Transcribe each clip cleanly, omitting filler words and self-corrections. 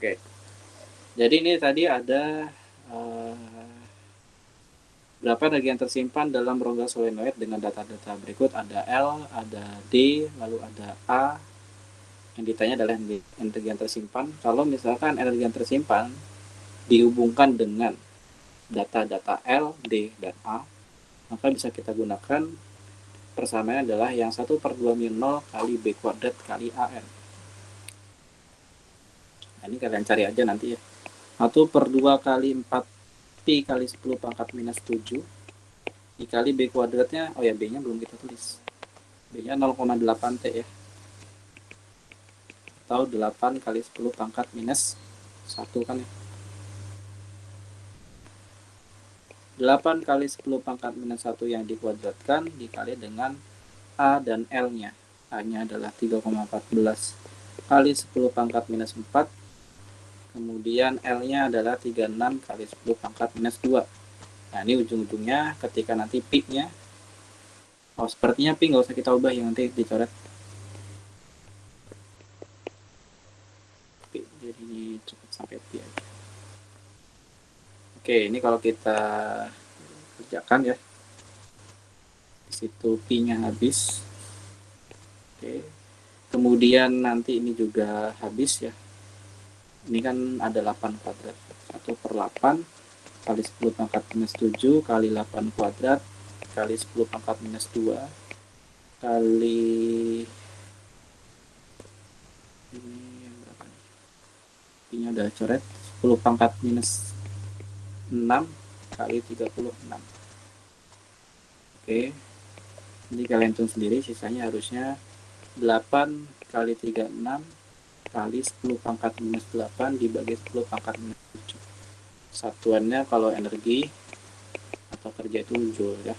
Oke. Jadi ini tadi ada berapa energi yang tersimpan dalam rongga solenoid dengan data-data berikut. Ada L, ada D, lalu ada A. Yang ditanya adalah energi yang tersimpan. Kalau misalkan energi yang tersimpan dihubungkan dengan data-data L, D, dan A, maka bisa kita gunakan persamaannya adalah yang 1/2 kali B kuadrat kali AR. Nah, ini kalian cari aja nanti ya. 1/2 kali 4 Pi kali 10 pangkat minus 7 dikali B kuadratnya, oh ya B-nya belum kita tulis. B-nya 0,8 T ya. Atau 8 kali 10 pangkat minus 1 kan ya. 8 kali 10 pangkat minus 1 yang dikuadratkan dikali dengan A dan L-nya. A-nya adalah 3,14 kali 10 pangkat minus 4. Kemudian L-nya adalah 36 kali 10 pangkat minus 2. Nah, ini ujung-ujungnya ketika nanti Pi-nya, oh sepertinya Pi nggak usah kita ubah yang nanti dicoret. Pi, jadi cukup sampai Pi aja. Oke, ini kalau kita kerjakan ya. Di situ Pi-nya habis. Oke. Kemudian nanti ini juga habis ya. Ini kan ada 8 kuadrat. 1/8 kali 10 pangkat minus 7 kali 8 kuadrat kali 10 pangkat minus 2 kali ini yang berapa nih? Ini udah coret 10 pangkat minus 6 kali 36. Oke. Jadi kalian hitung sendiri, sisanya harusnya 8 kali 36 kali 10 pangkat minus 8 dibagi 10 pangkat minus 7. Satuannya kalau energi atau kerja itu joule ya.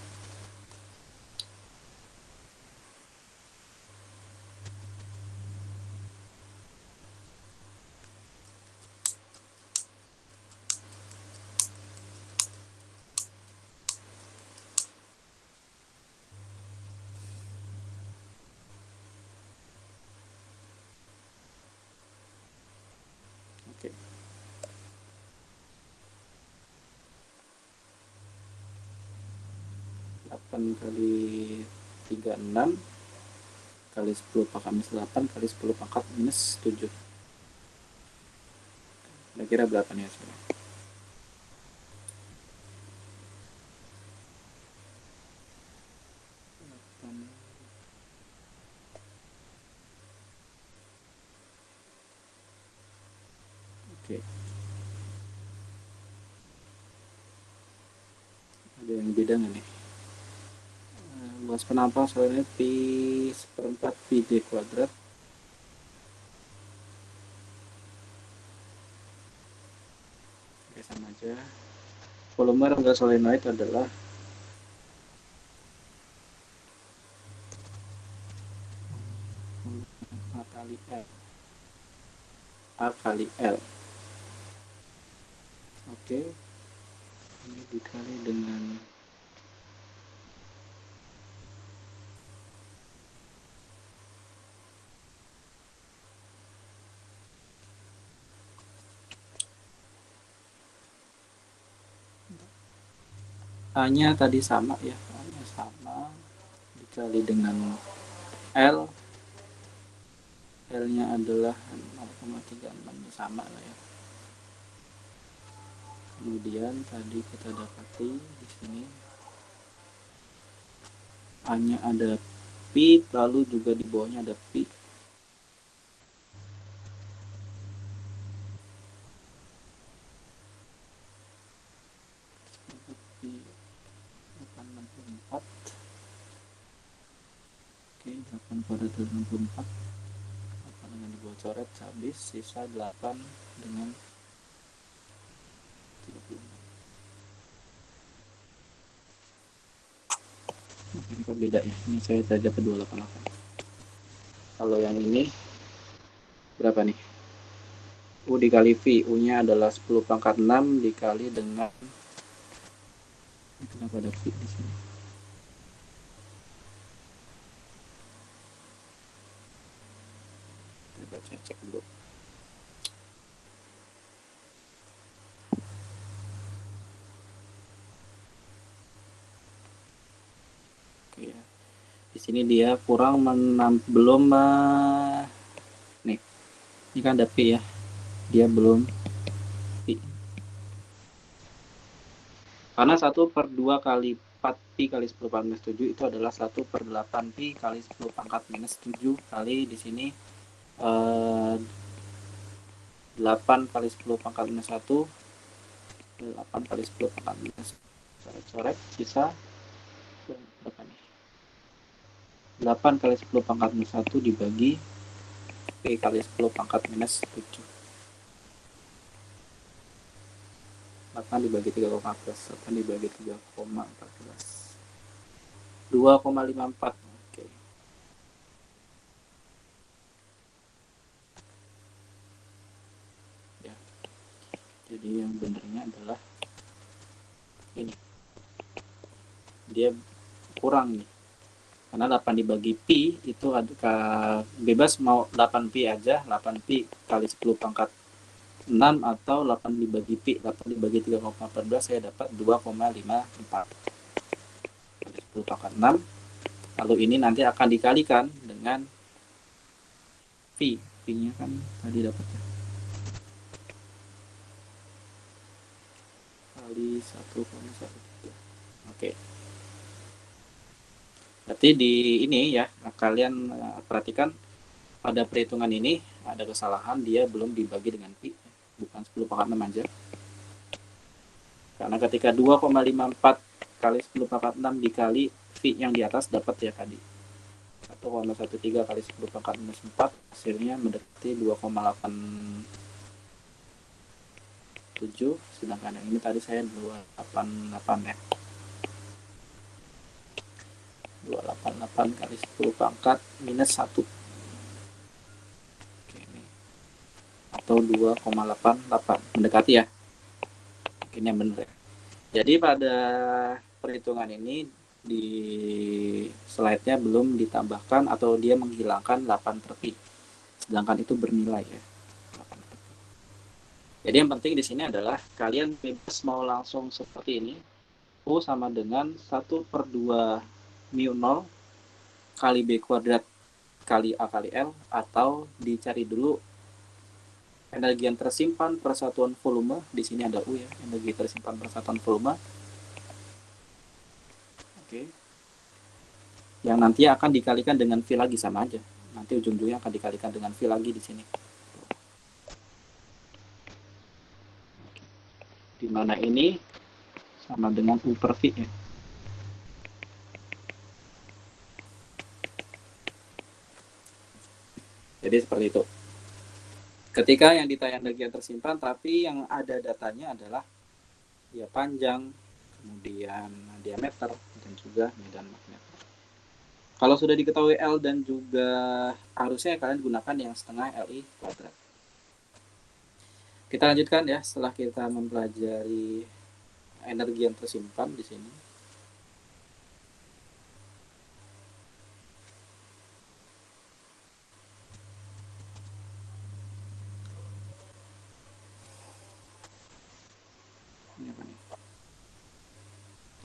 Oke. 8 kali 36 kali 10 pangkat minus 8 kali 10 pangkat minus 7. Kira-kira berapa nih hasilnya? Oke. Ada yang beda nggak nih? Luas penampang soalnya Pi 1/4 Pi D kuadrat. Oke, sama aja. Volume rongga solenoid adalah A kali L. A kali L. Oke. Ini dikali dengan A-nya tadi sama ya. A-nya sama dikali dengan L. L-nya adalah 0,36, sama lah ya. Kemudian tadi kita dapati di sini A-nya ada Pi, lalu juga di bawahnya ada Pi. Pi 864. Oke, 8 pada 64. 8 dengan di bawah coret habis, sisa 8 dengan 36. Ini kok beda ya? Ini saya tadi dapat 288. Kalau yang ini berapa nih? U dikali V, U-nya adalah 10 pangkat 6 dikali dengan, kenapa ada V di sini? Coba cek dulu. Di sini dia kurang belum nih. Ini kan ada P ya. Dia belum P. Karena 1/2 kali 4 Pi kali 10 pangkat minus 7 itu adalah 1/8 Pi kali 10 pangkat minus 7 kali di sini 8 kali 10 pangkat minus 1, 8 kali 10 pangkat minus, coret bisa berapa nih? 8 kali 10 pangkat minus 1 dibagi P kali 10 pangkat minus 7. 8 dibagi 3,14, 8 dibagi 3,14, 2,54. Oke. Ya. Jadi yang benernya adalah ini. Dia kurang nih. Karena 8 dibagi pi itu bebas mau 8 pi aja, 8 pi kali 10 pangkat 6 atau 8 dibagi pi, 8 dibagi 3,14 saya dapat 2,54 kali 10 pangkat 6. Lalu ini nanti akan dikalikan dengan pi. Pi-nya kan tadi dapatnya kali 1,13. Oke. Berarti di ini ya, kalian perhatikan pada perhitungan ini ada kesalahan, dia belum dibagi dengan pi, bukan 10 pangkat 6 aja. Karena ketika 2,54 kali 10 pangkat 6 dikali pi yang di atas dapat ya tadi 1,13 kali 10 pangkat minus 4, hasilnya mendekati 2,87, sedangkan yang ini tadi saya 288 ya. 288 kali 10 pangkat minus 1. Oke, ini. Atau 2,88. Mendekati ya. Ini yang benar ya. Jadi pada perhitungan ini di slide-nya belum ditambahkan atau dia menghilangkan 8 terpi. Sedangkan itu bernilai ya. 8 terpi. Jadi yang penting di sini adalah kalian bebas mau langsung seperti ini. U sama dengan 1/2 mu 0 kali B kuadrat kali A kali L, atau dicari dulu energi yang tersimpan per satuan volume. Di sini ada U ya, energi tersimpan per satuan volume. Oke. Yang nanti akan dikalikan dengan V lagi, sama aja. Nanti ujung-ujungnya akan dikalikan dengan V lagi di sini. Di mana ini sama dengan U per V ya. Jadi seperti itu. Ketika yang ditanya energi yang tersimpan, tapi yang ada datanya adalah dia panjang, kemudian diameter, dan juga medan magnet. Kalau sudah diketahui L dan juga arusnya, kalian gunakan yang setengah Li kuadrat. Kita lanjutkan ya setelah kita mempelajari energi yang tersimpan di sini.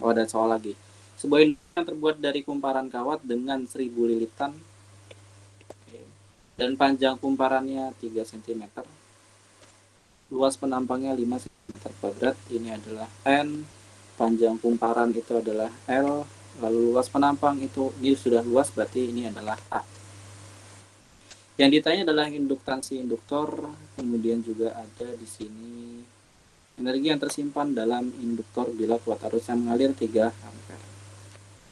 Oh, ada soal lagi. Sebuah yang terbuat dari kumparan kawat dengan 1000 lilitan dan panjang kumparannya 3 cm, luas penampangnya 5 cm kuadrat. Ini adalah N, panjang kumparan itu adalah L, lalu luas penampang itu, ini sudah luas, berarti ini adalah A. Yang ditanya adalah induktansi induktor, kemudian juga ada di sini energi yang tersimpan dalam induktor bila kuat arusnya mengalir 3 ampere.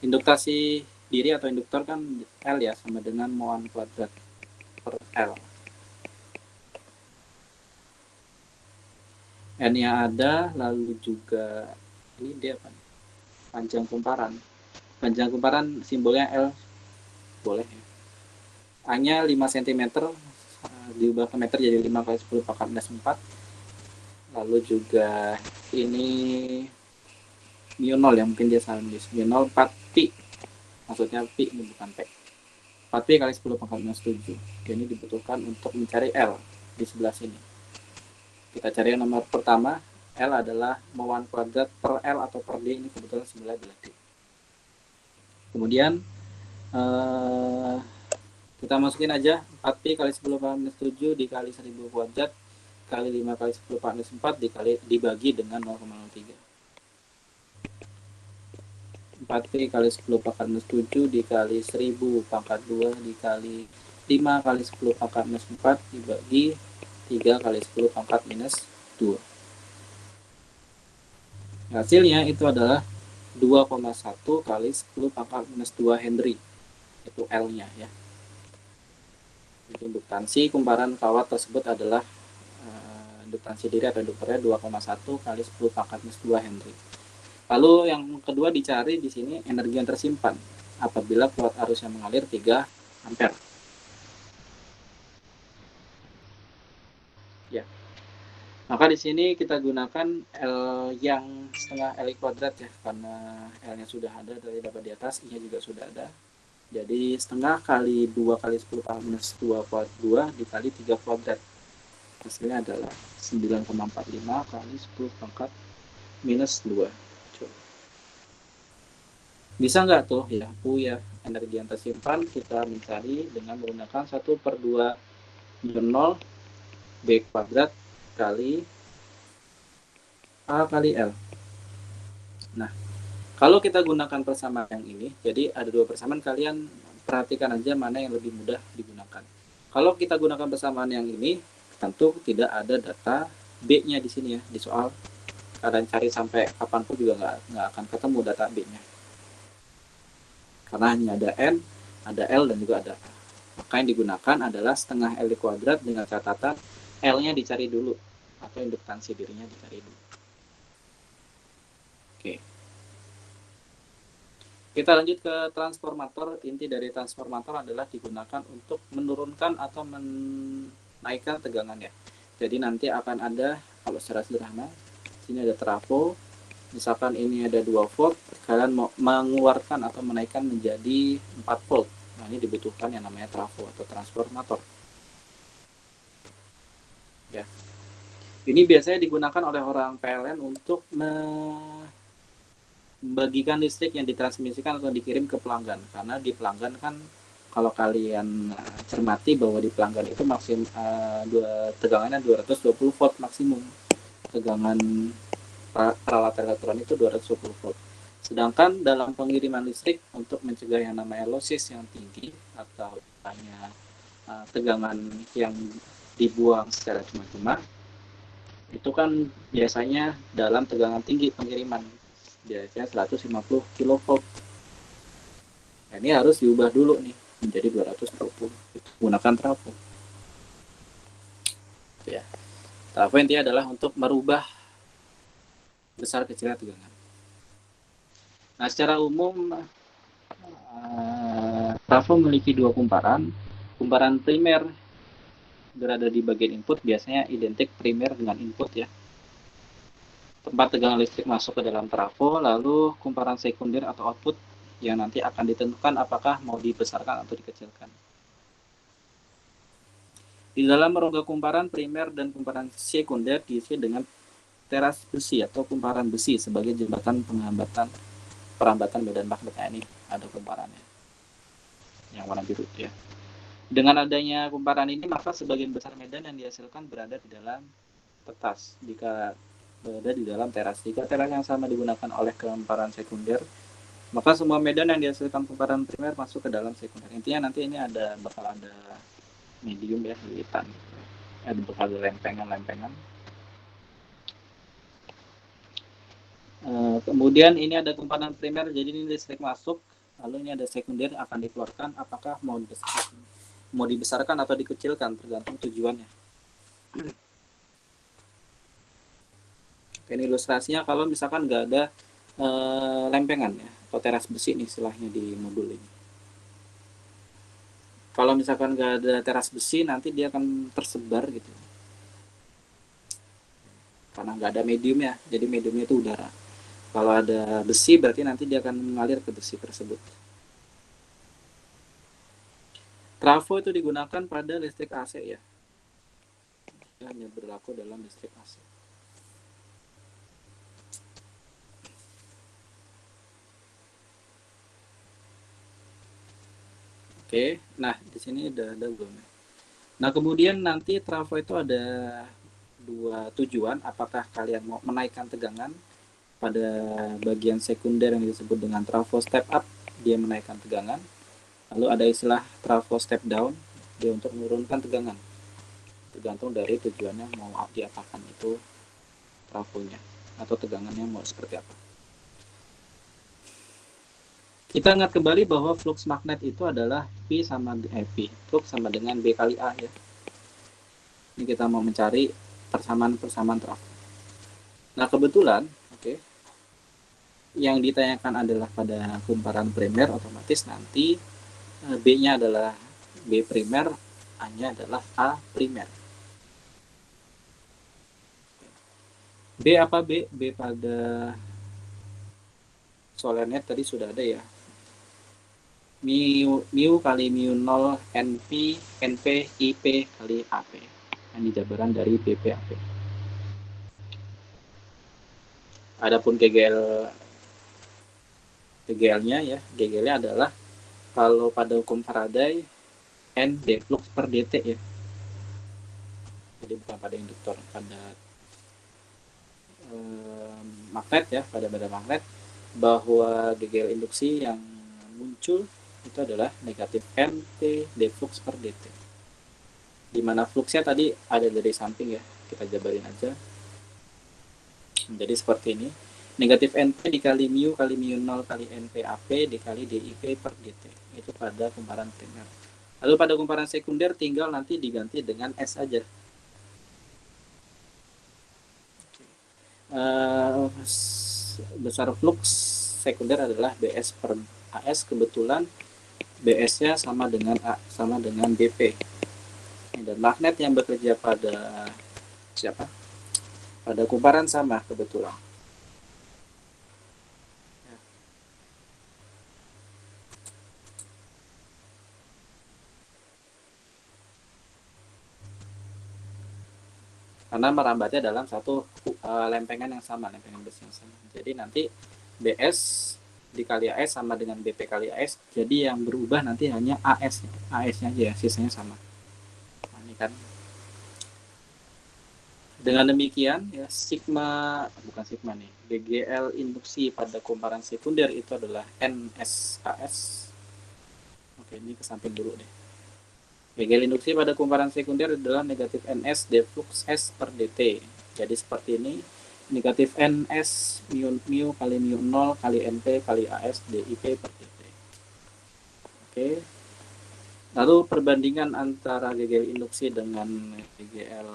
Induktasi diri atau induktor kan L ya, sama dengan muan kuadrat per L. N yang ada, lalu juga ini dia apa? Panjang kumparan. Panjang kumparan simbolnya L, boleh ya. A-nya 5 cm, diubah ke meter jadi 5 kali 10 pangkat minus 4. Lalu juga ini mu 0 ya, mungkin dia salah nulis. Mu 0 4 pi. Maksudnya pi, bukan P. 4 pi kali 10 pangkat minus 7. Ini dibutuhkan untuk mencari L di sebelah sini. Kita cari yang nomor pertama. L adalah muan kuadrat per L atau per D. Ini kebetulan sebelah D. Kemudian Eh, kita masukin aja 4pi kali 10 pangkat minus 7 dikali 1000 kuadrat kali 5 kali 10 pangkat minus 4 dibagi dengan 0,03. 4pi kali 10 pangkat minus 7 dikali 1000 pangkat 2 dikali 5 kali 10 pangkat minus 4 dibagi 3 kali 10 pangkat minus 2. Hasilnya itu adalah 2,1 kali 10 pangkat minus 2 Henry. Itu L-nya ya. Induktansi kumparan kawat tersebut adalah induktansi diri atau induktornya 2,1 kali 10 pangkat minus 2 Henry. Lalu yang kedua dicari di sini energi yang tersimpan apabila kuat arus yang mengalir 3 ampere. Ya. Maka di sini kita gunakan L yang setengah L kuadrat ya, karena L-nya sudah ada dari dapat di atas, I-nya juga sudah ada. Jadi setengah kali 2 kali 10 pangkat minus 2 dikali 3 kuadrat. Hasilnya adalah 9,45 kali 10 pangkat minus 2. Coba. Bisa nggak tuh ya, ya energi yang tersimpan kita mencari dengan menggunakan 1/2 0 B kuadrat kali A kali L. Nah, kalau kita gunakan persamaan yang ini, jadi ada dua persamaan, kalian perhatikan aja mana yang lebih mudah digunakan. Kalau kita gunakan persamaan yang ini, tentu tidak ada data B-nya di sini ya, di soal. Kalian cari sampai kapanpun juga nggak akan ketemu data B-nya. Karena hanya ada N, ada L, dan juga ada A. Maka yang digunakan adalah setengah L kuadrat dengan catatan L-nya dicari dulu, atau induktansi dirinya dicari dulu. Oke. Kita lanjut ke transformator. Inti dari transformator adalah digunakan untuk menurunkan atau menaikkan tegangan ya. Jadi nanti akan ada, kalau secara sederhana, sini ada trafo. Misalkan ini ada 2 volt, kalian mau mengeluarkan atau menaikkan menjadi 4 volt. Nah, ini dibutuhkan yang namanya trafo atau transformator. Ya. Ini biasanya digunakan oleh orang PLN untuk membagikan listrik yang ditransmisikan atau dikirim ke pelanggan, karena di pelanggan kan kalau kalian cermati bahwa di pelanggan itu maksimum tegangannya 220 volt maksimum, tegangan peralatan elektronik itu 220 volt. Sedangkan dalam pengiriman listrik untuk mencegah yang namanya losses yang tinggi atau hanya tegangan yang dibuang secara cuma-cuma, itu kan biasanya dalam tegangan tinggi pengiriman, biasanya 150 kV. Nah, ini harus diubah dulu nih menjadi 220 menggunakan trafo. Ya. Trafo intinya adalah untuk merubah besar kecilnya tegangan. Nah, secara umum trafo memiliki dua kumparan. Kumparan primer berada di bagian input, biasanya identik primer dengan input ya, tempat tegangan listrik masuk ke dalam trafo. Lalu kumparan sekunder atau output yang nanti akan ditentukan apakah mau dibesarkan atau dikecilkan. Di dalam rongga kumparan primer dan kumparan sekunder diisi dengan teras besi atau kumparan besi sebagai jembatan perambatan medan magnet. Nah, ini ada kumparannya yang warna biru ya. Dengan adanya kumparan ini, maka sebagian besar medan yang dihasilkan berada di dalam petas. Jika berada di dalam teras, jika teras yang sama digunakan oleh kumparan sekunder, maka semua medan yang dihasilkan kumparan primer masuk ke dalam sekunder. Intinya nanti ini bakal ada medium ya, lilitan, ada bakal ada lempengan. Kemudian ini ada kumparan primer, jadi ini listrik masuk, lalu ini ada sekunder akan dikeluarkan. Apakah mau dibesarkan atau dikecilkan tergantung tujuannya. Ini ilustrasinya kalau misalkan nggak ada lempengan ya, atau teras besi nih istilahnya di modul ini. Kalau misalkan nggak ada teras besi, nanti dia akan tersebar gitu, karena nggak ada medium ya, jadi mediumnya itu udara. Kalau ada besi berarti nanti dia akan mengalir ke besi tersebut. Trafo itu digunakan pada listrik AC ya, hanya berlaku dalam listrik AC. Oke, nah di sini udah ada belum? Nah kemudian nanti trafo itu ada dua tujuan. Apakah kalian mau menaikkan tegangan pada bagian sekunder yang disebut dengan trafo step up, dia menaikkan tegangan. Lalu ada istilah trafo step down, dia untuk menurunkan tegangan. Tergantung dari tujuannya mau diapakan itu trafonya atau tegangannya mau seperti apa. Kita ingat kembali bahwa flux magnet itu adalah flux sama dengan B kali A ya. Ini kita mau mencari persamaan trafo. Nah kebetulan, oke, yang ditanyakan adalah pada kumparan primer, otomatis nanti B-nya adalah B primer, A-nya adalah A primer. B apa B? B pada solennya tadi sudah ada ya. Mu kali mu 0 NP IP kali AP. Ini jabaran dari BP AP. Adapun GGL-nya ya, GGL-nya adalah kalau pada hukum Faraday N D flux per dt ya. Jadi bukan pada induktor, pada magnet ya, pada magnet, bahwa GGL induksi yang muncul itu adalah negatif NT d flux per dt. Dimana fluxnya tadi ada dari samping ya, kita jabarin aja. Jadi seperti ini, negatif NP dikali mu kali mu 0 kali NPAP dikali DIP per dt. Itu pada kumparan primer. Lalu pada kumparan sekunder tinggal nanti diganti dengan S aja. Besar flux sekunder adalah BS per AS. Kebetulan BS-nya sama dengan BP. Dan magnet yang bekerja pada siapa? Pada kumparan sama kebetulan. Karena merambatnya dalam satu lempengan yang sama, lempengan besi yang sama. Jadi nanti BS dikali AS sama dengan BP kali AS. Jadi yang berubah nanti hanya AS, AS-nya aja ya, sisanya sama. Nah, ini kan. Dengan demikian ya bukan sigma nih, GGL induksi pada kumparan sekunder itu adalah NSAS. Oke, ini ke samping dulu deh. GGL induksi pada kumparan sekunder adalah negatif NS d flux S per dt. Jadi seperti ini, negatif NS mu kali mu 0 kali NP kali AS DIP per dt. Oke. Lalu perbandingan antara GGL induksi dengan GGL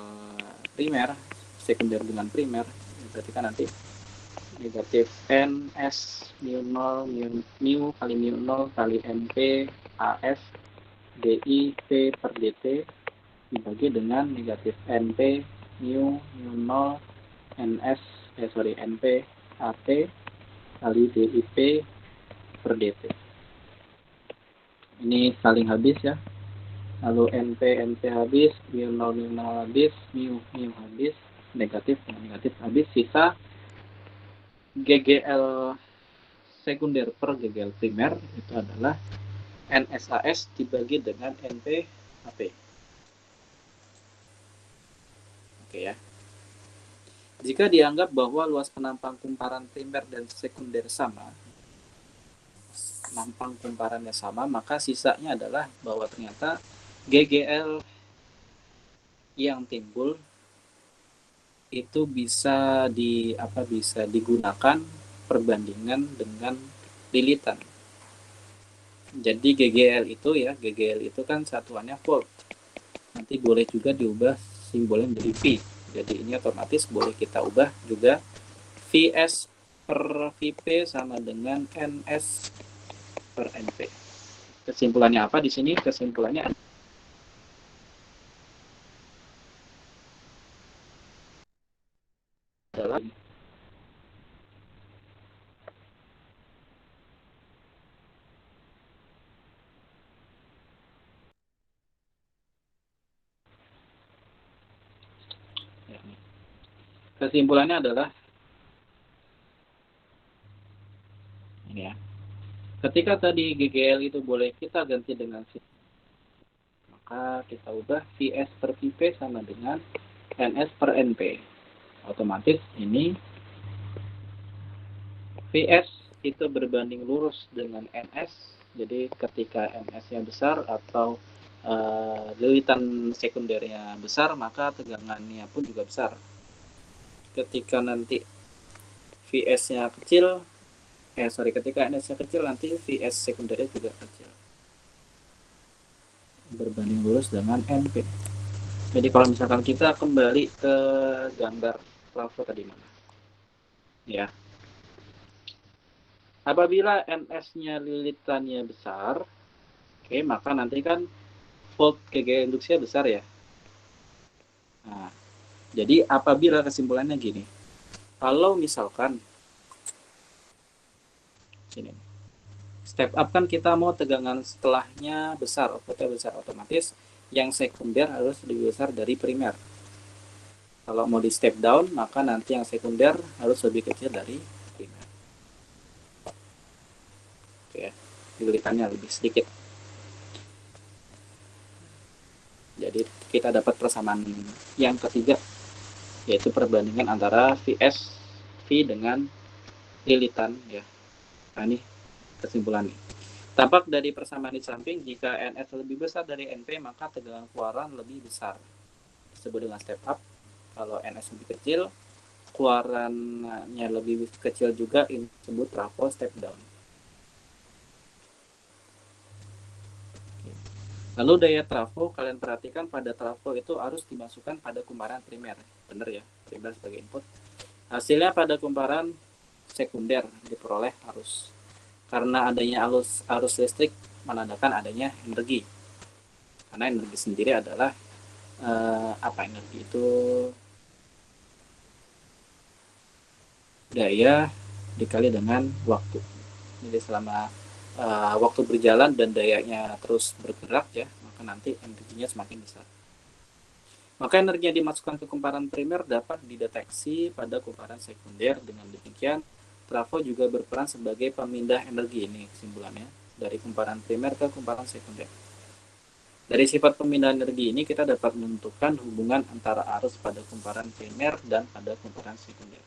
primer, sekunder dengan primer, berarti kan nanti negatif NS mu 0 mu kali mu 0 kali NP AS DIP per dt dibagi dengan negatif NP mu 0 NS NP AP kali DIP per dt. Ini saling habis ya. Lalu NP habis, mu 0 habis, mu habis, negatif habis, sisa GGL sekunder per GGL primer itu adalah NSAS dibagi dengan NPAP. Oke ya. Jika dianggap bahwa luas penampang kumparan primer dan sekunder sama, penampang kumparannya sama, maka sisanya adalah bahwa ternyata GGL yang timbul itu bisa digunakan perbandingan dengan lilitan. Jadi GGL itu kan satuannya volt. Nanti boleh juga diubah simbolnya menjadi V. Jadi ini otomatis boleh kita ubah juga Vs per Vp sama dengan Ns per Np. Kesimpulannya apa di sini? Kesimpulannya adalah kesimpulannya adalah ini ya. Ketika tadi GGL itu boleh kita ganti dengan maka kita ubah VS per VP sama dengan NS per NP. Otomatis ini VS itu berbanding lurus dengan NS. Jadi ketika NS-nya besar atau lilitan sekundernya besar, maka tegangannya pun juga besar. Ketika nanti VS-nya kecil, ketika NS-nya kecil, nanti VS sekundernya juga kecil. Berbanding lurus dengan NP. Jadi kalau misalkan kita kembali ke gambar trafo tadi mana? Ya. Apabila NS-nya lilitannya besar, oke, maka nanti kan volt KG induksinya besar ya. Nah, jadi apabila kesimpulannya gini, kalau misalkan ini step up kan kita mau tegangan setelahnya besar, outputnya besar, otomatis yang sekunder harus lebih besar dari primer. Kalau mau di step down, maka nanti yang sekunder harus lebih kecil dari primer. Oke, lilitannya lebih sedikit. Jadi kita dapat persamaan yang ketiga, yaitu perbandingan antara VS V dengan lilitan ya. Nah ini kesimpulan nih. Tampak dari persamaan di samping, jika NS lebih besar dari NP, maka tegangan keluaran lebih besar. Disebut dengan step up. Kalau NS lebih kecil, keluarannya lebih kecil juga, ini disebut trafo step down. Lalu daya trafo, kalian perhatikan pada trafo itu harus dimasukkan pada kumparan primer. Benar ya, primer sebagai input. Hasilnya pada kumparan sekunder diperoleh arus. Karena adanya arus listrik menandakan adanya energi. Karena energi sendiri adalah energi itu daya dikali dengan waktu. Jadi selama waktu berjalan dan dayanya terus bergerak ya, maka nanti energinya semakin besar. Maka energi yang dimasukkan ke kumparan primer dapat dideteksi pada kumparan sekunder. Dengan demikian, trafo juga berperan sebagai pemindah energi. Ini kesimpulannya dari kumparan primer ke kumparan sekunder. Dari sifat pemindahan energi ini kita dapat menentukan hubungan antara arus pada kumparan primer dan pada kumparan sekunder.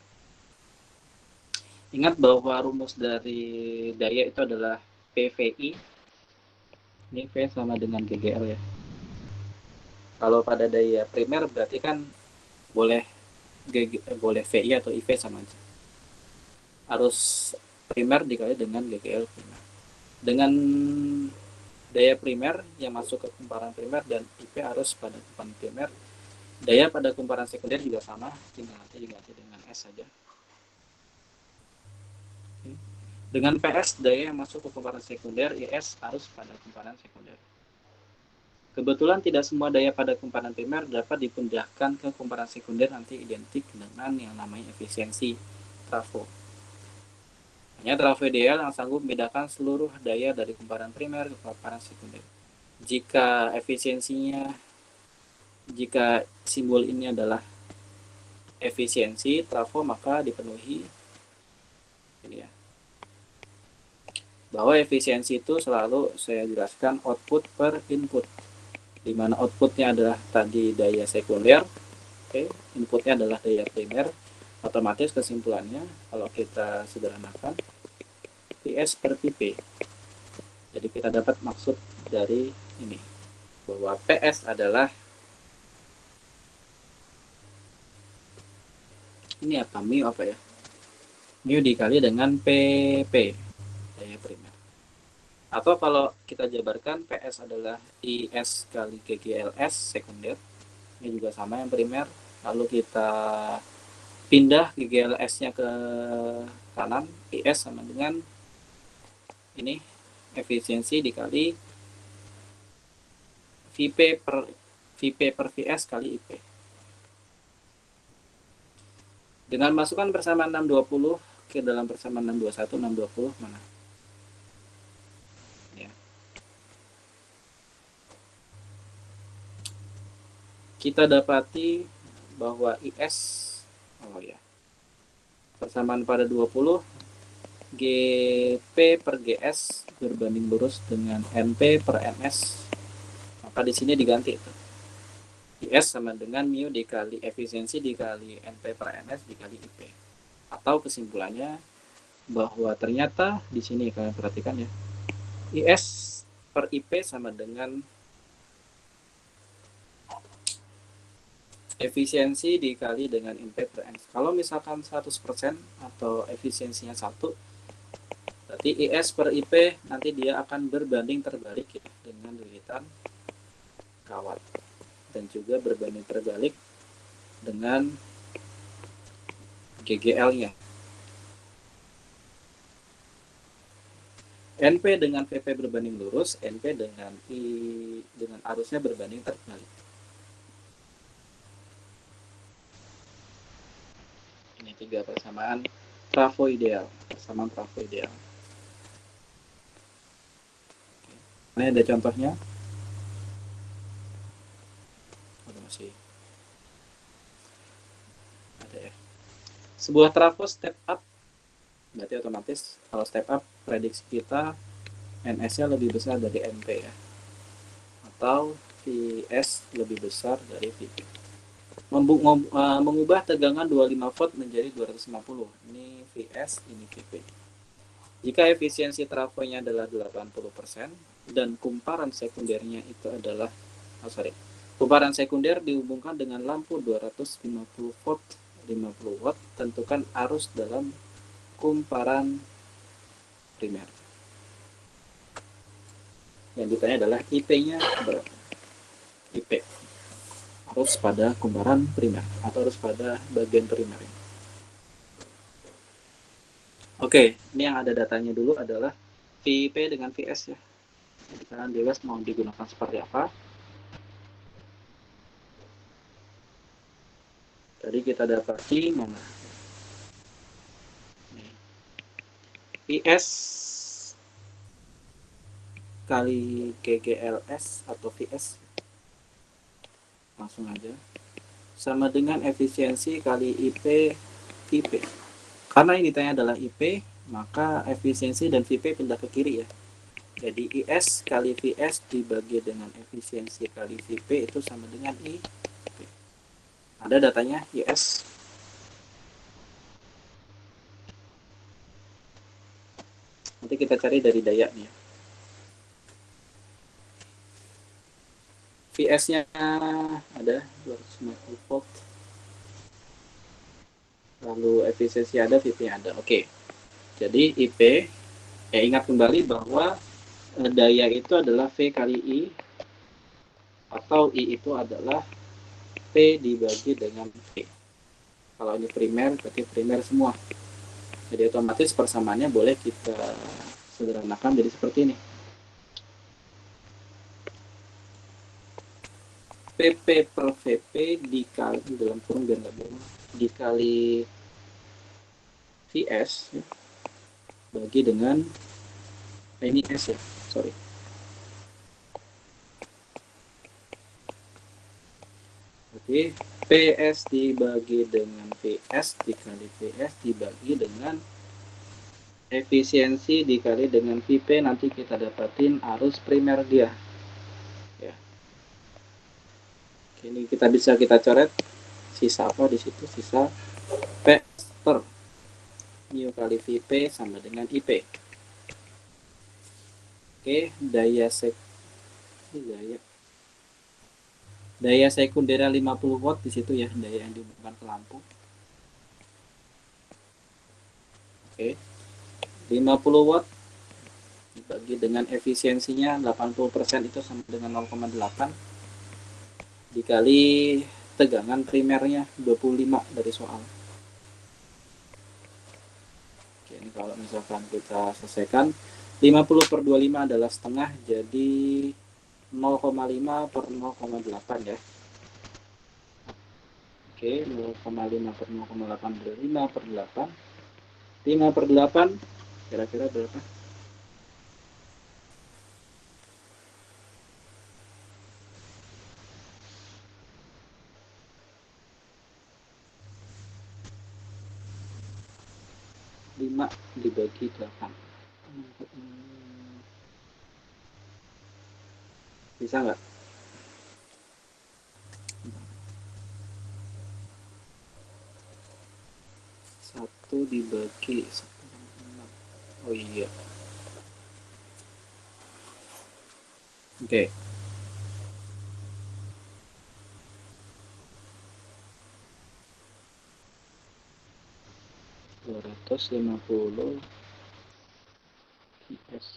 Ingat bahwa rumus dari daya itu adalah PVI. Ini V sama dengan GGL ya. Kalau pada daya primer berarti kan boleh VI atau IV sama aja. Arus primer dikali dengan GGL primer. Dengan daya primer yang masuk ke kumparan primer dan IP arus pada kumparan primer, daya pada kumparan sekunder juga sama, tinggal nanti diganti dengan S saja. Dengan PS, daya yang masuk ke kumparan sekunder, IS arus pada kumparan sekunder. Kebetulan tidak semua daya pada kumparan primer dapat dipindahkan ke kumparan sekunder, nanti identik dengan yang namanya efisiensi trafo. Hanya trafo ideal yang sanggup membedakan seluruh daya dari kumparan primer ke kumparan sekunder. Jika efisiensinya, jika simbol ini adalah efisiensi trafo, maka dipenuhi ini ya. Bahwa efisiensi itu selalu saya jelaskan output per input, di mana outputnya adalah tadi daya sekunder, inputnya adalah daya primer. Otomatis kesimpulannya kalau kita sederhanakan PS per PP. Jadi kita dapat maksud dari ini bahwa PS adalah ini apa, mu apa ya, mu dikali dengan PP, daya primer. Atau kalau kita jabarkan, PS adalah IS kali GGLS sekunder. Ini juga sama yang primer. Lalu kita pindah GGLS-nya ke kanan, IS sama dengan ini efisiensi dikali VP per VS kali IP. Dengan masukkan persamaan 620 ke dalam persamaan 621, 620 mana? Kita dapati bahwa IS persamaan pada 20 GP per GS berbanding lurus dengan NP per NS. Maka di sini diganti itu. IS sama dengan mu dikali efisiensi dikali NP per NS dikali IP. Atau kesimpulannya bahwa ternyata di sini kalian perhatikan ya, IS per IP sama dengan efisiensi dikali dengan NP per NS. Kalau misalkan 100% atau efisiensinya 1, berarti IS per IP nanti dia akan berbanding terbalik ya, dengan lilitan kawat. Dan juga berbanding terbalik dengan GGL-nya. NP dengan VP berbanding lurus, NP dengan arusnya berbanding terbalik. Ini 3 persamaan trafo ideal. Persamaan trafo ideal. Ini ada contohnya. Masih ada ya. Sebuah trafo step up, berarti otomatis kalau step up prediksi kita NS-nya lebih besar dari NP ya, atau VS lebih besar dari VP. Mengubah tegangan 25 volt menjadi 250. Ini VS, ini VP. Jika efisiensi trafonya adalah 80% dan kumparan sekundernya itu adalah kumparan sekunder dihubungkan dengan lampu 250 volt 50 watt, tentukan arus dalam kumparan primer. Yang ditanya adalah IP-nya berapa? IP arus pada kumparan primer atau arus pada bagian primer. Oke, ini yang ada datanya dulu adalah VIP dengan VS ya. Sekarang VS mau digunakan seperti apa? Tadi kita dapati mana? VS kali GGLS atau VS, langsung aja, sama dengan efisiensi kali IP VP. Karena ini ditanya adalah IP, maka efisiensi dan VP pindah ke kiri ya. Jadi IS kali VS dibagi dengan efisiensi kali VP itu sama dengan IP. Ada datanya IS. Nanti kita cari dari daya nih. VS-nya ada 250 volt. Lalu efisiensi ada, VP ada. Oke. Jadi IP, ingat kembali bahwa daya itu adalah V kali I, atau I itu adalah P dibagi dengan V. Kalau ini primer, berarti primer semua. Jadi otomatis persamaannya boleh kita sederhanakan jadi seperti ini. PP per VP dikali, dalam kurung biar nggak bohong, dikali VS ya, bagi dengan ini S ya, sorry. Jadi PS dibagi dengan VS dikali VS dibagi dengan efisiensi dikali dengan VP, nanti kita dapatin arus primer dia. Ya. Ini kita bisa kita coret sisa apa di situ, sisa P per mu kali VP sama dengan IP. Oke, daya sekundernya 50 watt di situ ya, daya yang dihubungkan ke lampu. Oke. 50 watt dibagi dengan efisiensinya 80% itu sama dengan 0,8 dikali tegangan primernya 25 dari soal. Oke, ini kalau misalkan kita selesaikan 50 per 25 adalah setengah, jadi 0,5 per 0,8 ya. Oke, 0,5 per 0,8 adalah 5 per 8. 5 per 8 kira-kira berapa? 5 dibagi 8. Bisa nggak? 1 dibagi 6. Oh iya. Oke. Okay. 250 IS.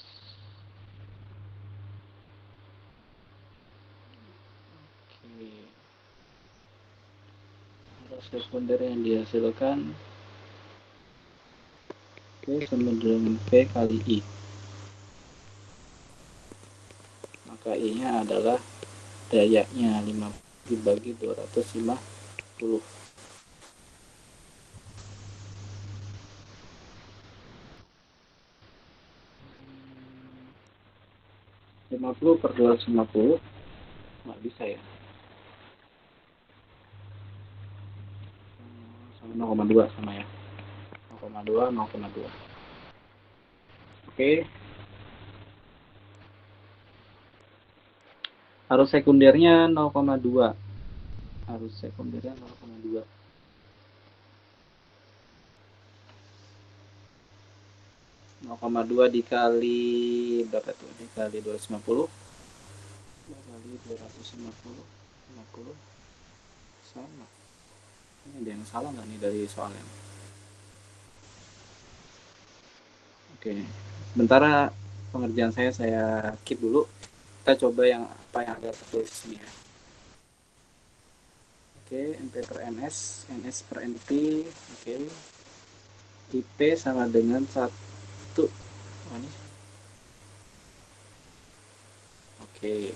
Oke. Arus sekunder yang dihasilkan sama dengan P kali I. Maka I-nya adalah dayanya 5 dibagi 250. 50 per 250 nggak bisa ya, sama 0,2 sama ya, 0,2 0,2. Oke, arus sekundernya 0,2, arus sekundernya 0,2. 0,2 dikali berapa tuh, dikali 250 kali 250 50 sama. Ini ada yang salah nggak nih dari soalnya? Oke, sementara pengerjaan saya keep dulu. Kita coba yang apa yang ada tertulis ini ya. Oke, NP per NS, NS per NP. Oke, IP sama dengan 1. Oh, ini. Oke,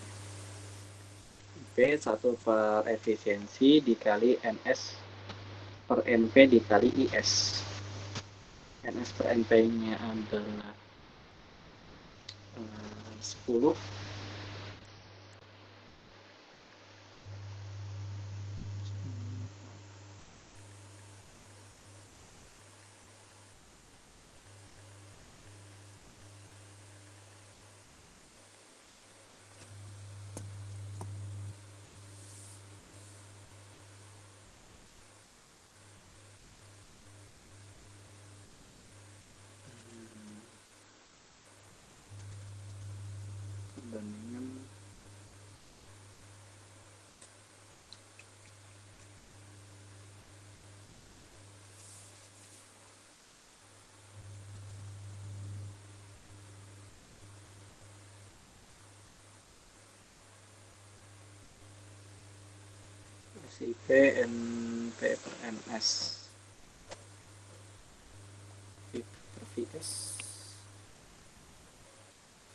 IP 1 per efisiensi dikali NS per NP dikali IS. NS per NP nya adalah 10. Perbandingan SIP NP per NS IP per VS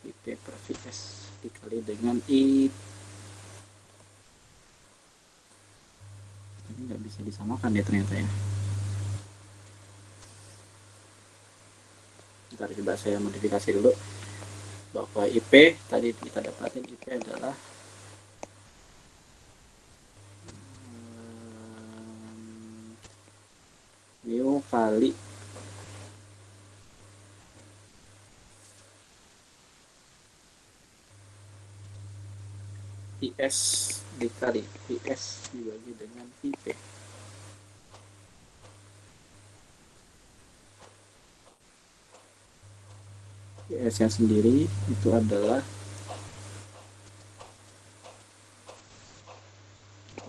IP per VS dikali dengan I. Ini nggak bisa disamakan ya ternyata ya. Ntar coba saya modifikasi dulu, bahwa IP tadi kita dapatin IP adalah mu kali IS dikali IS dibagi dengan IP. IS nya sendiri itu adalah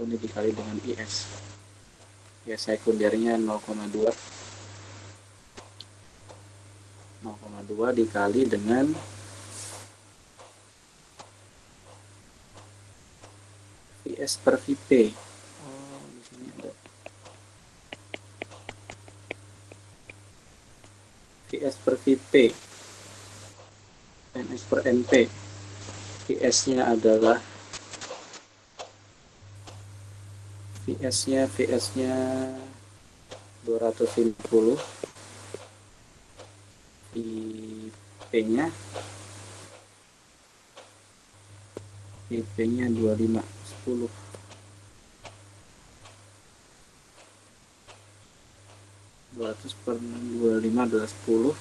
ini dikali dengan IS. Ya sekundernya 0,2 dikali dengan VS per VP. Oh, di sini ada VS per VP, NS per NP. VS-nya adalah VS-nya 250, IP-nya 25 10. 200 per 625 adalah 10.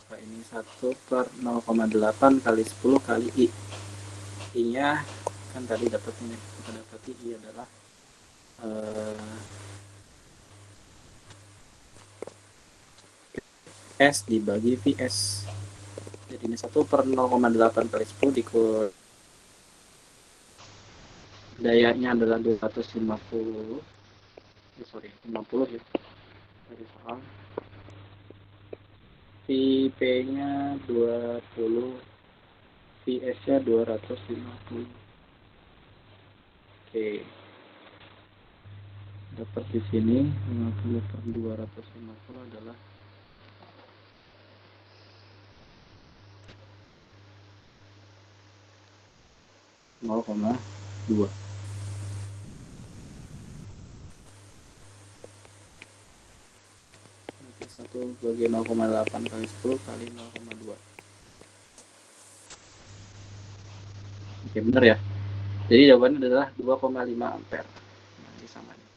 Maka ini 1 per 0,8 kali 10 kali I. I-nya kan tadi dapat ini, kita dapat I adalah S dibagi VS. Jadi ini 1 per 0,8 kali 10 dikali dayanya adalah 250. 50 ya. Dari soal. VP-nya 20, VS-nya 250. Oke. Dapat di sini 50 per 250 adalah 0,2. Oke, 1 bagi 0,8 kali 10 kali 0,2. Oke, benar ya. Jadi jawabannya adalah 2,5 ampere. Nah, ini sama nih.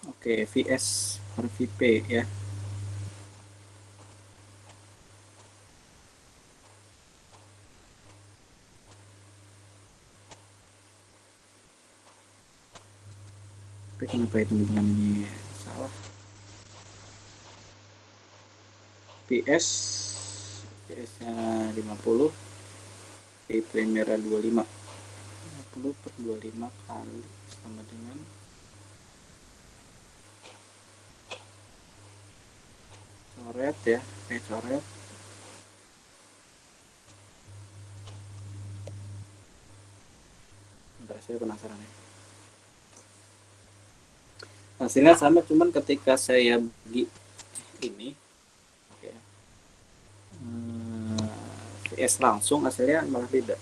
Oke, VS per VP ya. Tapi kenapa hitung-hitungan ini salah? PS-nya 50, V primernya 25. 50 per 25 kali sama dengan coret ya, coret. Bentar, saya penasaran ya. Hasilnya sama, cuman ketika saya bagi ini oke, VS langsung hasilnya malah beda.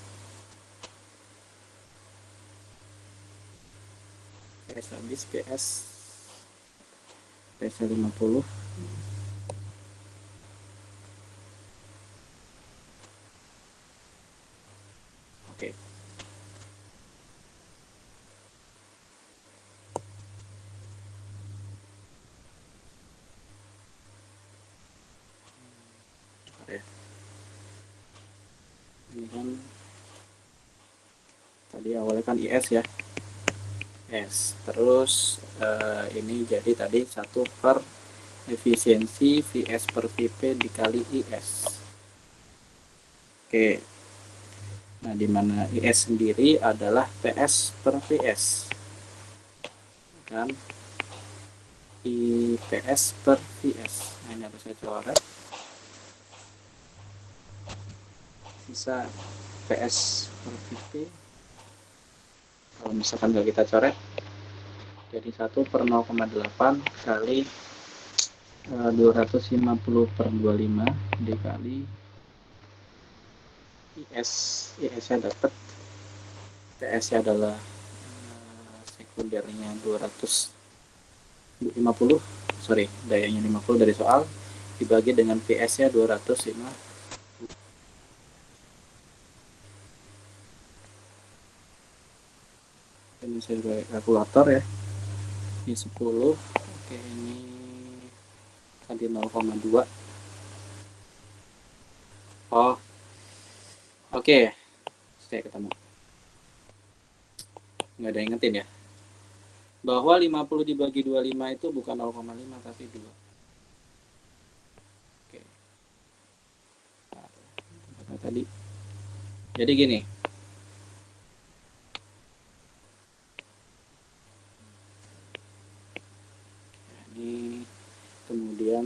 PS habis, PS 50. Oke. Ini kan tadi awalnya kan IS ya. S. Terus ini jadi tadi 1 per efisiensi VS per VP dikali IS. Oke. Nah, di mana IS sendiri adalah PS per VS. Kan? IPS per VS. Nah, ini harus saya coret. Sisa PS per VP. Kalau misalkan nggak kita coret, jadi 1 per 0,8 kali 250 per 25 dikali IS. IS-nya dapat, PS-nya adalah sekundernya 250, dayanya 50 dari soal, dibagi dengan PS-nya 250. Ini saya pakai kalkulator ya. Ini 10. Oke, ini tadi 0,2. Oh, oke, saya ketemu. Nggak ada yang ingetin ya. Bahwa 50 dibagi 25 itu bukan 0,5 tapi 2. Oke. Nah, tadi. Jadi gini. Ini kemudian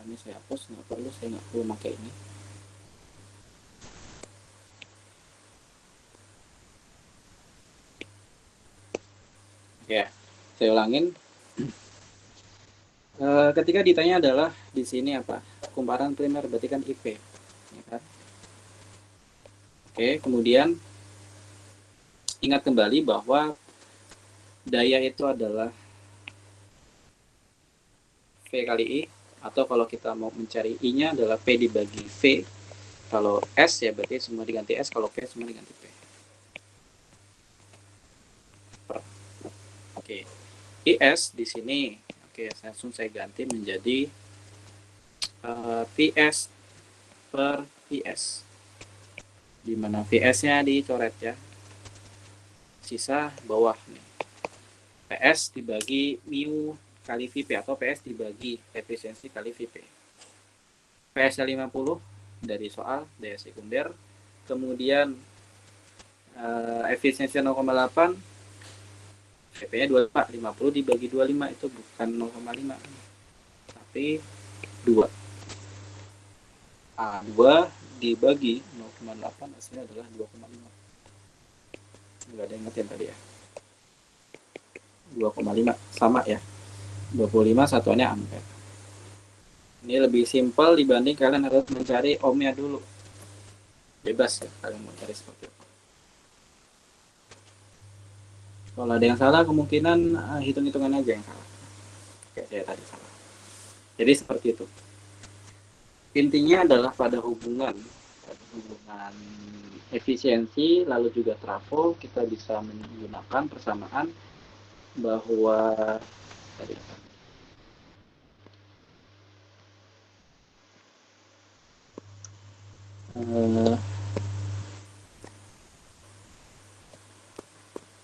ini saya hapus, nggak perlu, saya nggak perlu pakai ini. Ya, saya ulangin. Ketika ditanya adalah di sini apa? Kumparan primer, berarti kan IP. Ya kan? Oke, kemudian ingat kembali bahwa daya itu adalah V kali I, atau kalau kita mau mencari I-nya adalah P dibagi V. Kalau S ya berarti semua diganti S, kalau P semua diganti P. Oke. IS di sini, oke, langsung saya ganti menjadi PS per PS. Di mana PS-nya dicoret ya. Sisa bawah nih. PS dibagi mu kali VP atau PS dibagi efisiensi kali VP. PS-nya 50 dari soal daya sekunder. Kemudian efisiensi 0,8, VP-nya 25. 50 dibagi 25 itu bukan 0,5 tapi 2. A2 dibagi 0,8 hasilnya adalah 2,5. Enggak ada yang ingetin tadi ya. 2,5 sama ya. 25 satuannya ampere. Ini lebih simpel dibanding kalian harus mencari ohmnya dulu. Bebas ya kalian mau cari seperti apa. Kalau ada yang salah kemungkinan hitung-hitungan aja yang salah. Kayak saya tadi salah. Jadi seperti itu. Intinya adalah pada hubungan efisiensi lalu juga trafo kita bisa menggunakan persamaan bahwa tadi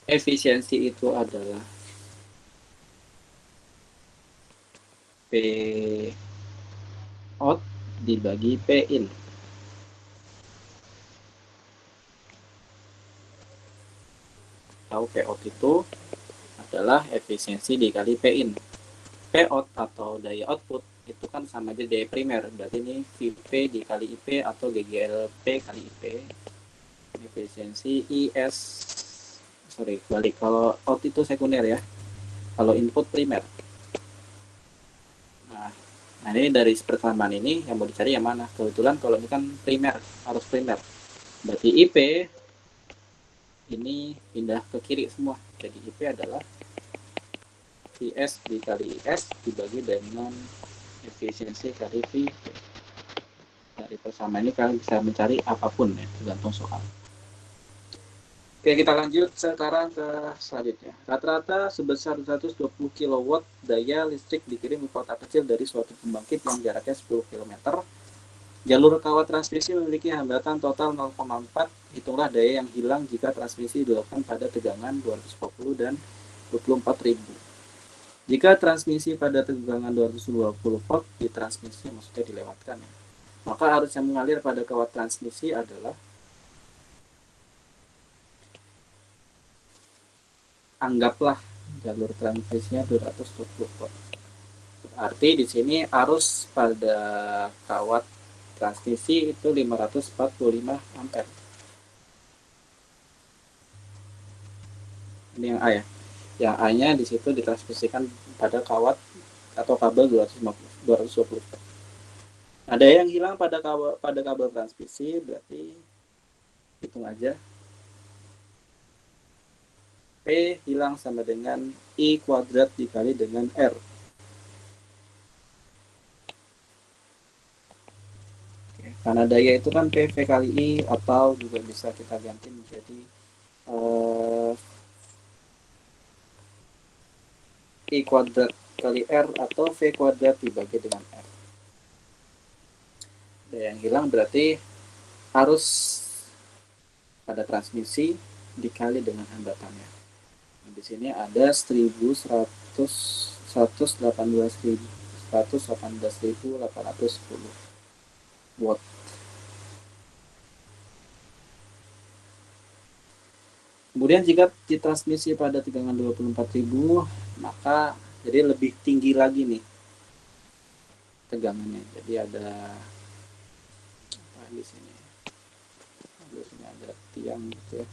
efisiensi itu adalah P out dibagi P in. Tahu P out itu adalah efisiensi dikali P in. P out atau daya output itu kan sama aja daya primer. Berarti ini VP dikali IP atau GGLP kali IP. Efisiensi IS. Sorry, balik. Kalau out itu sekunder ya. Kalau input primer. Nah ini dari persamaan ini yang mau dicari yang mana? Kebetulan kalau ini kan primer, harus primer. Berarti IP ini pindah ke kiri semua. Jadi IP adalah VS dikali IS dibagi dengan efisiensi kali V. Dari persamaan ini kalian bisa mencari apapun ya, tergantung soal. Oke, kita lanjut sekarang ke selanjutnya. Rata-rata sebesar 120 kW daya listrik dikirim ke kota kecil dari suatu pembangkit yang jaraknya 10 km. Jalur kawat transmisi memiliki hambatan total 0,4. Hitunglah daya yang hilang jika transmisi dilakukan pada tegangan 240 dan 24.000. Jika transmisi pada tegangan 220 volt ditransmisi, maksudnya dilewatkan ya, maka arus yang mengalir pada kawat transmisi adalah, anggaplah jalur transmisinya 220 volt. Berarti di sini arus pada kawat transmisi itu 545 ampere. Ini yang A ya. Yang A-nya di situ ditransmisikan pada kawat atau kabel 220 volt. Ada yang hilang pada kabel transmisi, berarti hitung aja. P hilang sama dengan I kuadrat dikali dengan R. Oke, karena daya itu kan PV kali I, atau juga bisa kita ganti menjadi I kuadrat kali R atau V kuadrat dibagi dengan R. Daya yang hilang berarti arus pada transmisi dikali dengan hambatannya. Di sini ada 118.810 watt. Kemudian jika ditransmisi pada tegangan 24.000, maka jadi lebih tinggi lagi nih tegangannya. Jadi ada di sini. Di sini ada tiang gitu ya.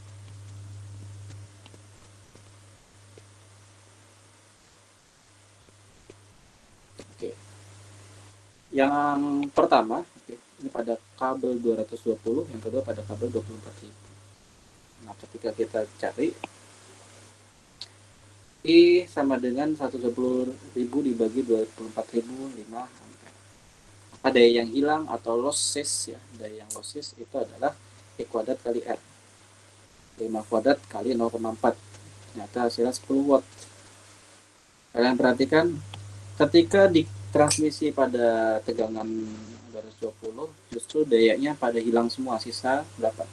Oke. Yang pertama, ini pada kabel 220, yang kedua pada kabel 24.000. Nah, ketika kita cari I sama dengan 120.000 dibagi 24.005 ampere. Maka daya yang hilang atau losses ya, daya yang losses itu adalah E kuadrat kali R. 5 kuadrat kali 0,4. Ternyata hasilnya 10 watt. Kalian perhatikan ketika ditransmisi pada tegangan 220 justru dayanya pada hilang semua, sisa berapa?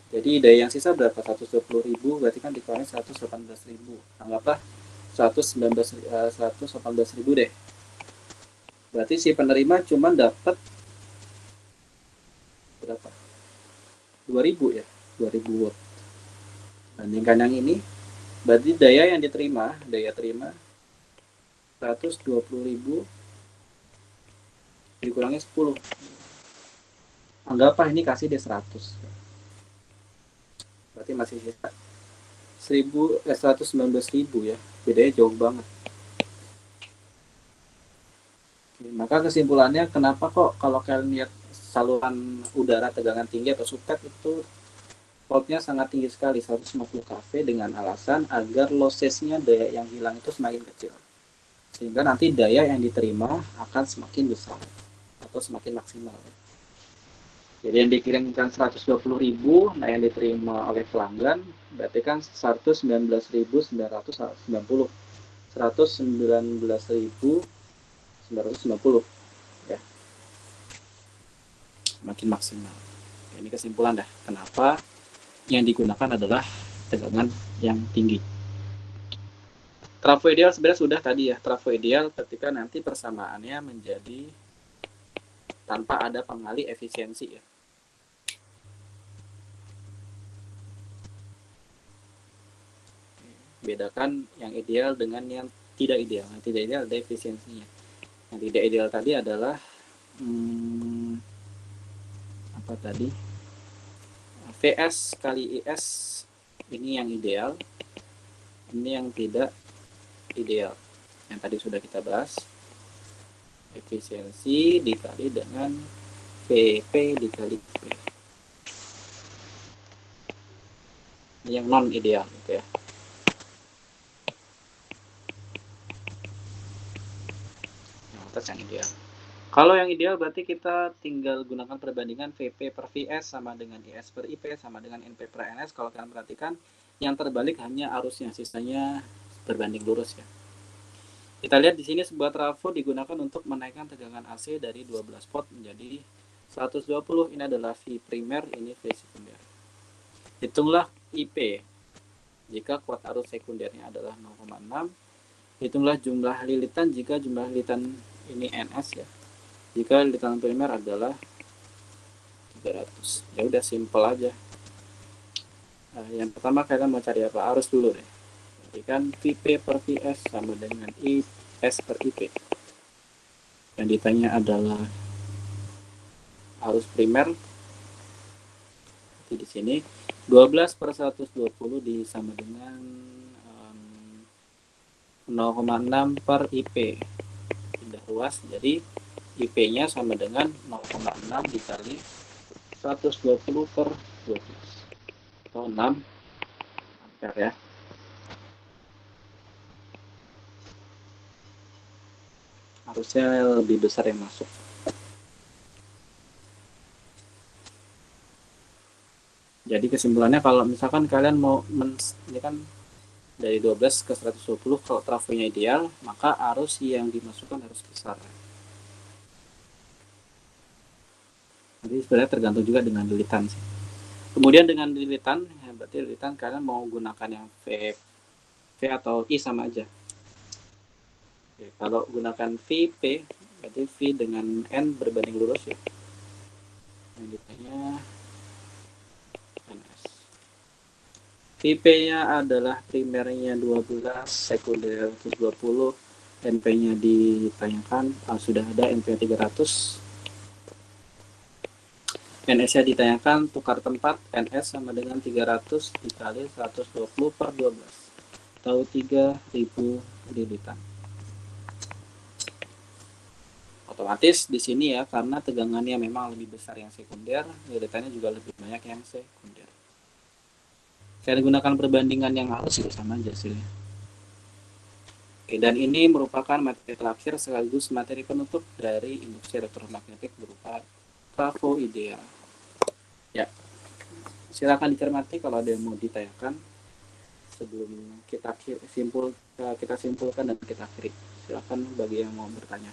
Jadi daya yang sisa berapa? 120.000 berarti kan dikurangi 118.000. Anggaplah 118.000 deh. Berarti si penerima cuma dapat berapa? 2.000 ya, 2.000 watt. Bandingkan yang ini, berarti daya yang diterima, daya terima 120.000 dikurangi 10. Anggaplah ini kasih dia 100. Berarti masih sisa 119.000 ya. Bedanya jauh banget. Maka kesimpulannya kenapa kok kalau kalian lihat saluran udara tegangan tinggi atau subtap itu voltnya sangat tinggi sekali 150 kV dengan alasan agar lossesnya daya yang hilang itu semakin kecil sehingga nanti daya yang diterima akan semakin besar atau semakin maksimal. Jadi yang dikirimkan 120.000, nah yang diterima oleh pelanggan berarti kan 119.990, 119.990 ya, makin maksimal. Ini kesimpulan dah kenapa yang digunakan adalah tegangan yang tinggi. Trafo ideal sebenarnya sudah tadi ya, trafo ideal ketika nanti persamaannya menjadi tanpa ada pengalih efisiensi ya. Bedakan yang ideal dengan yang tidak ideal. Yang tidak ideal ada efisiensinya. Yang tidak ideal tadi adalah apa tadi? VS kali IS ini yang ideal. Ini yang tidak ideal. Yang tadi sudah kita bahas. Efisiensi dikali dengan VP dikali P. Ini yang non ideal gitu ya. Yang ideal. Kalau yang ideal berarti kita tinggal gunakan perbandingan VP per VS sama dengan IS per IP sama dengan NP per NS. Kalau kalian perhatikan yang terbalik hanya arusnya, sisanya berbanding lurus ya. Kita lihat di sini sebuah trafo digunakan untuk menaikkan tegangan AC dari 12 volt menjadi 120. Ini adalah V primer, ini V sekunder. Hitunglah IP. Jika kuat arus sekundernya adalah 0,6. Hitunglah jumlah lilitan jika jumlah lilitan ini NS ya. Jika lilitan primer adalah 300. Ya udah simple aja. Yang pertama kalian mau cari apa? Arus dulu deh. Jadi kan VP per VS sama dengan IS per IP. Yang ditanya adalah arus primer. Di sini 12 per 120 sama dengan 0,6 per IP. Pindah ruas, jadi IP-nya sama dengan 0,6 dikali 120 per 12 atau 6 ampere ya. Harusnya lebih besar yang masuk. Jadi kesimpulannya kalau misalkan kalian mau ini kan dari 12 ke 120, kalau trafonya ideal maka arus yang dimasukkan harus besar. Jadi sebenarnya tergantung juga dengan lilitan sih. Kemudian dengan lilitan, ya berarti lilitan kalian mau gunakan yang V atau I sama aja. Oke, kalau gunakan VP, berarti V dengan N berbanding lurus ya. Yang ditanya NS. VP-nya adalah primernya 12, sekunder 120, NP-nya ditanyakan, sudah ada NP 300. NS-nya ditanyakan tukar tempat, NS sama dengan 300 dikali 120 per 12 atau 3000 lilitan. Otomatis di sini ya, karena tegangannya memang lebih besar yang sekunder, lilitannya juga lebih banyak yang sekunder. Saya gunakan perbandingan yang halus itu sama aja hasilnya. Oke, dan ini merupakan materi terakhir sekaligus materi penutup dari induksi elektromagnetik berupa travoidea. Ya, silakan dicermati kalau ada yang mau ditanyakan sebelum kita simpulkan dan kita akhiri. Silakan bagi yang mau bertanya.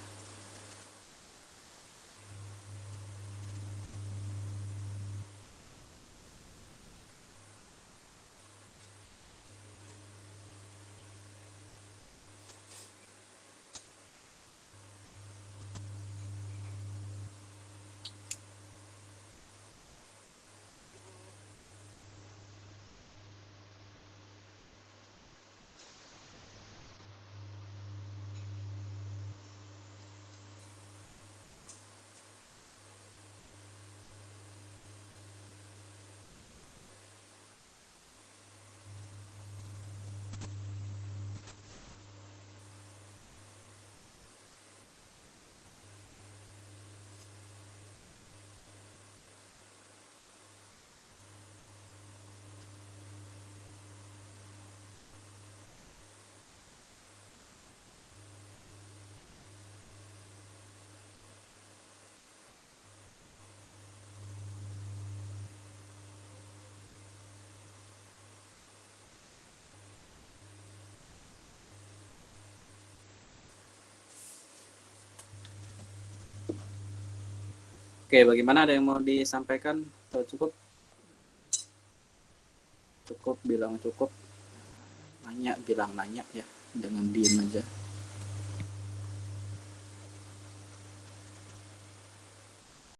Oke, bagaimana, ada yang mau disampaikan atau cukup? Cukup bilang cukup, nanya bilang nanya ya, jangan diem aja.